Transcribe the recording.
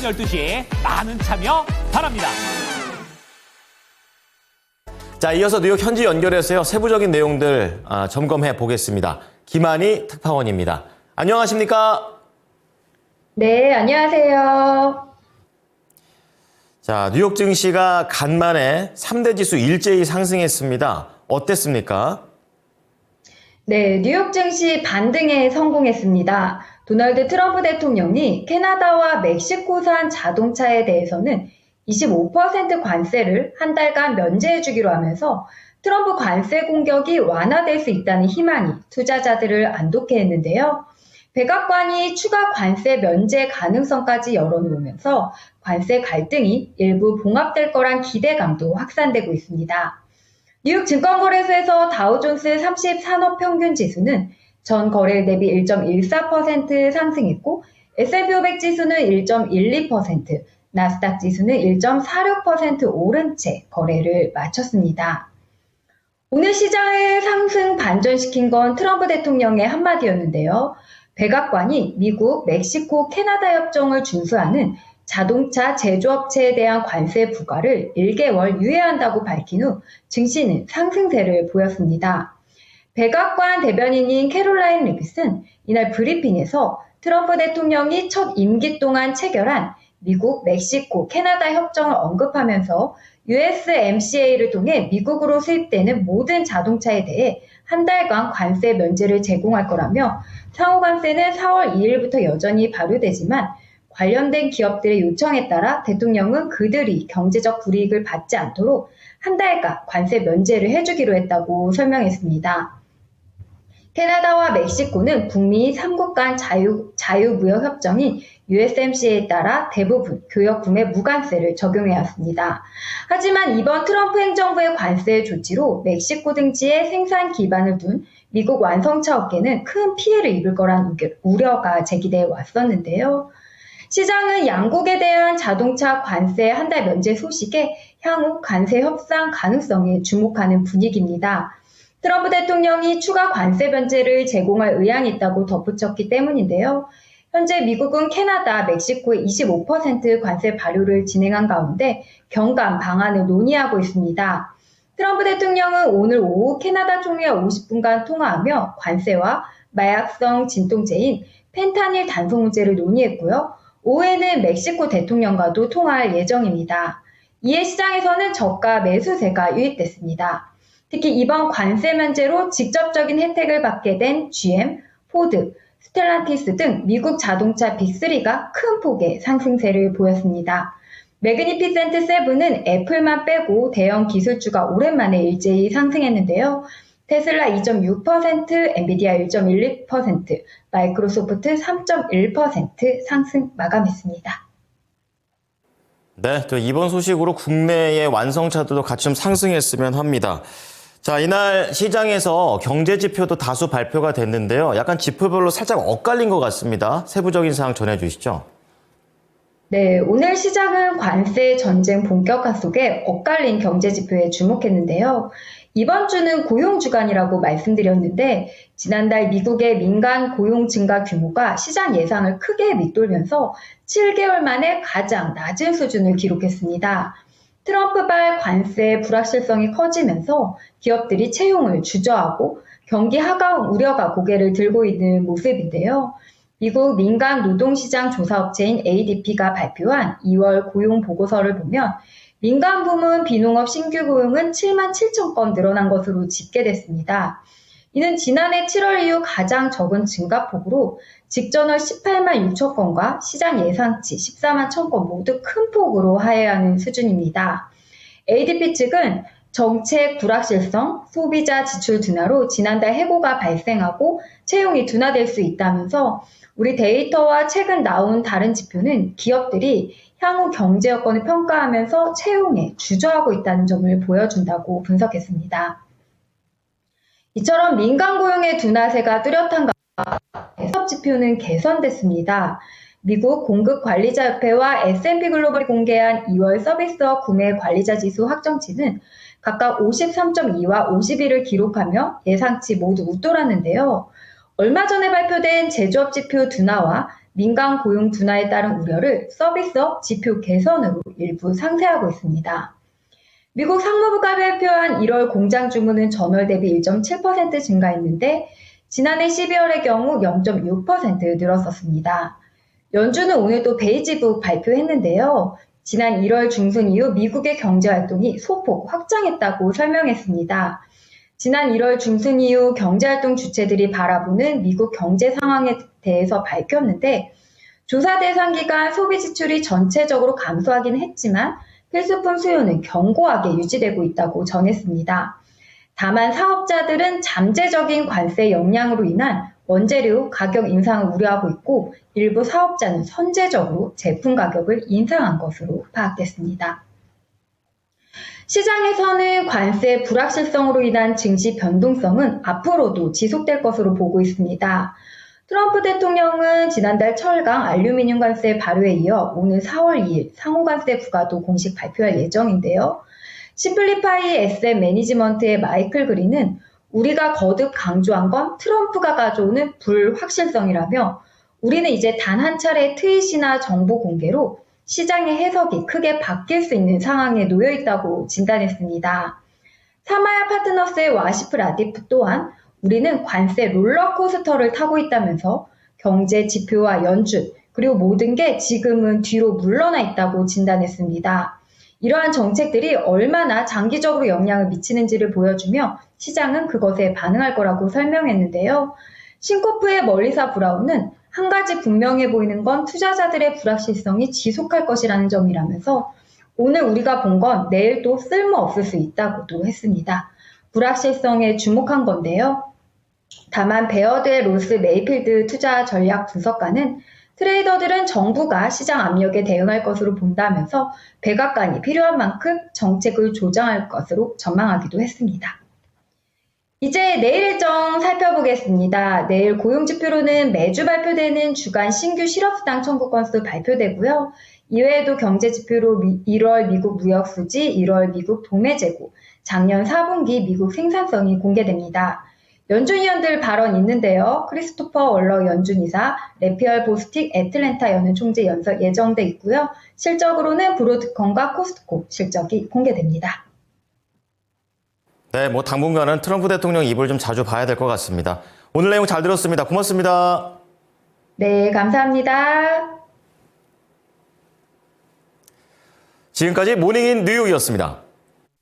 12시에 많은 참여 바랍니다. 자, 이어서 뉴욕 현지 연결해서요. 세부적인 내용들 점검해 보겠습니다. 김한희 특파원입니다. 안녕하십니까? 네, 안녕하세요. 자, 뉴욕 증시가 간만에 3대 지수 일제히 상승했습니다. 어땠습니까? 네, 뉴욕 증시 반등에 성공했습니다. 도널드 트럼프 대통령이 캐나다와 멕시코산 자동차에 대해서는 25% 관세를 한 달간 면제해주기로 하면서 트럼프 관세 공격이 완화될 수 있다는 희망이 투자자들을 안독해 했는데요. 백악관이 추가 관세 면제 가능성까지 열어놓으면서 관세 갈등이 일부 봉합될 거란 기대감도 확산되고 있습니다. 뉴욕 증권거래소에서 다우존스 30 산업평균 지수는 전 거래일 대비 1.14% 상승했고 S&P 500 지수는 1.12%, 나스닥 지수는 1.46% 오른 채 거래를 마쳤습니다. 오늘 시장을 상승 반전시킨 건 트럼프 대통령의 한마디였는데요. 백악관이 미국, 멕시코, 캐나다 협정을 준수하는 자동차 제조업체에 대한 관세 부과를 1개월 유예한다고 밝힌 후 증시는 상승세를 보였습니다. 백악관 대변인인 캐롤라인 리빗은 이날 브리핑에서 트럼프 대통령이 첫 임기 동안 체결한 미국, 멕시코, 캐나다 협정을 언급하면서 USMCA를 통해 미국으로 수입되는 모든 자동차에 대해 한 달간 관세 면제를 제공할 거라며 상호 관세는 4월 2일부터 여전히 발효되지만 관련된 기업들의 요청에 따라 대통령은 그들이 경제적 불이익을 받지 않도록 한 달간 관세 면제를 해주기로 했다고 설명했습니다. 캐나다와 멕시코는 북미 3국 간 자유무역협정인 USMCA에 따라 대부분 교역품에 무관세를 적용해왔습니다. 하지만 이번 트럼프 행정부의 관세 조치로 멕시코 등지에 생산 기반을 둔 미국 완성차 업계는 큰 피해를 입을 거란 우려가 제기돼 왔었는데요. 시장은 양국에 대한 자동차 관세 한 달 면제 소식에 향후 관세 협상 가능성에 주목하는 분위기입니다. 트럼프 대통령이 추가 관세 면제를 제공할 의향이 있다고 덧붙였기 때문인데요. 현재 미국은 캐나다, 멕시코의 25% 관세 발효를 진행한 가운데 경감 방안을 논의하고 있습니다. 트럼프 대통령은 오늘 오후 캐나다 총리와 50분간 통화하며 관세와 마약성 진통제인 펜타닐 단속 문제를 논의했고요. 오후에는 멕시코 대통령과도 통화할 예정입니다. 이에 시장에서는 저가 매수세가 유입됐습니다. 특히 이번 관세 면제로 직접적인 혜택을 받게 된 GM, 포드, 스텔란티스 등 미국 자동차 빅3가 큰 폭의 상승세를 보였습니다. 매그니피센트 세븐은 애플만 빼고 대형 기술주가 오랜만에 일제히 상승했는데요. 테슬라 2.6%, 엔비디아 1.12%, 마이크로소프트 3.1% 상승 마감했습니다. 네, 또 이번 소식으로 국내의 완성차들도 같이 좀 상승했으면 합니다. 자, 이날 시장에서 경제 지표도 다수 발표가 됐는데요. 약간 지표별로 살짝 엇갈린 것 같습니다. 세부적인 사항 전해주시죠. 네, 오늘 시장은 관세 전쟁 본격화 속에 엇갈린 경제 지표에 주목했는데요. 이번 주는 고용 주간이라고 말씀드렸는데 지난달 미국의 민간 고용 증가 규모가 시장 예상을 크게 밑돌면서 7개월 만에 가장 낮은 수준을 기록했습니다. 트럼프발 관세 불확실성이 커지면서 기업들이 채용을 주저하고 경기 하강 우려가 고개를 들고 있는 모습인데요. 미국 민간 노동시장 조사업체인 ADP가 발표한 2월 고용 보고서를 보면 민간 부문 비농업 신규 고용은 7만 7천 건 늘어난 것으로 집계됐습니다. 이는 지난해 7월 이후 가장 적은 증가폭으로 직전월 18만 6천 건과 시장 예상치 14만 1천 건 모두 큰 폭으로 하회하는 수준입니다. ADP 측은 정책 불확실성, 소비자 지출 둔화로 지난달 해고가 발생하고 채용이 둔화될 수 있다면서 우리 데이터와 최근 나온 다른 지표는 기업들이 향후 경제 여건을 평가하면서 채용에 주저하고 있다는 점을 보여준다고 분석했습니다. 이처럼 민간 고용의 둔화세가 뚜렷한 가운데 산업 지표는 개선됐습니다. 미국 공급관리자협회와 S&P 글로벌이 공개한 2월 서비스업 구매 관리자 지수 확정치는 각각 53.2와 51을 기록하며 예상치 모두 웃돌았는데요. 얼마 전에 발표된 제조업 지표 둔화와 민간 고용 둔화에 따른 우려를 서비스업 지표 개선으로 일부 상쇄하고 있습니다. 미국 상무부가 발표한 1월 공장 주문은 전월 대비 1.7% 증가했는데 지난해 12월의 경우 0.6% 늘었었습니다. 연준은 오늘 또 베이지북 발표했는데요. 지난 1월 중순 이후 미국의 경제활동이 소폭 확장했다고 설명했습니다. 지난 1월 중순 이후 경제활동 주체들이 바라보는 미국 경제 상황에 대해서 밝혔는데 조사 대상 기간 소비 지출이 전체적으로 감소하긴 했지만 필수품 수요는 견고하게 유지되고 있다고 전했습니다. 다만 사업자들은 잠재적인 관세 영향으로 인한 원재료 가격 인상을 우려하고 있고 일부 사업자는 선제적으로 제품 가격을 인상한 것으로 파악됐습니다. 시장에서는 관세 불확실성으로 인한 증시 변동성은 앞으로도 지속될 것으로 보고 있습니다. 트럼프 대통령은 지난달 철강, 알루미늄 관세 발효에 이어 오늘 4월 2일 상호관세 부과도 공식 발표할 예정인데요. 시플리파이 에셋 매니지먼트의 마이클 그린은 우리가 거듭 강조한 건 트럼프가 가져오는 불확실성이라며 우리는 이제 단 한 차례의 트윗이나 정보 공개로 시장의 해석이 크게 바뀔 수 있는 상황에 놓여 있다고 진단했습니다. 사마야 파트너스의 와시프 라디프 또한 우리는 관세 롤러코스터를 타고 있다면서 경제 지표와 연준 그리고 모든 게 지금은 뒤로 물러나 있다고 진단했습니다. 이러한 정책들이 얼마나 장기적으로 영향을 미치는지를 보여주며 시장은 그것에 반응할 거라고 설명했는데요. 싱코프의 멀리사 브라운은 한 가지 분명해 보이는 건 투자자들의 불확실성이 지속할 것이라는 점이라면서 오늘 우리가 본 건 내일 또 쓸모없을 수 있다고도 했습니다. 불확실성에 주목한 건데요. 다만 베어드의 로스 메이필드 투자 전략 분석가는 트레이더들은 정부가 시장 압력에 대응할 것으로 본다면서 백악관이 필요한 만큼 정책을 조정할 것으로 전망하기도 했습니다. 이제 내일 일정 살펴보겠습니다. 내일 고용지표로는 매주 발표되는 주간 신규 실업수당 청구 건수 발표되고요. 이외에도 경제지표로 1월 미국 무역수지, 1월 미국 도매재고, 작년 4분기 미국 생산성이 공개됩니다. 연준 위원들 발언 있는데요. 크리스토퍼 월러 연준 이사, 래피얼 보스틱 애틀랜타 연은 총재 연설 예정돼 있고요. 실적으로는 브로드컴과 코스트코 실적이 공개됩니다. 네, 당분간은 트럼프 대통령 입을 좀 자주 봐야 될 것 같습니다. 오늘 내용 잘 들었습니다. 고맙습니다. 네, 감사합니다. 지금까지 모닝인 뉴욕이었습니다.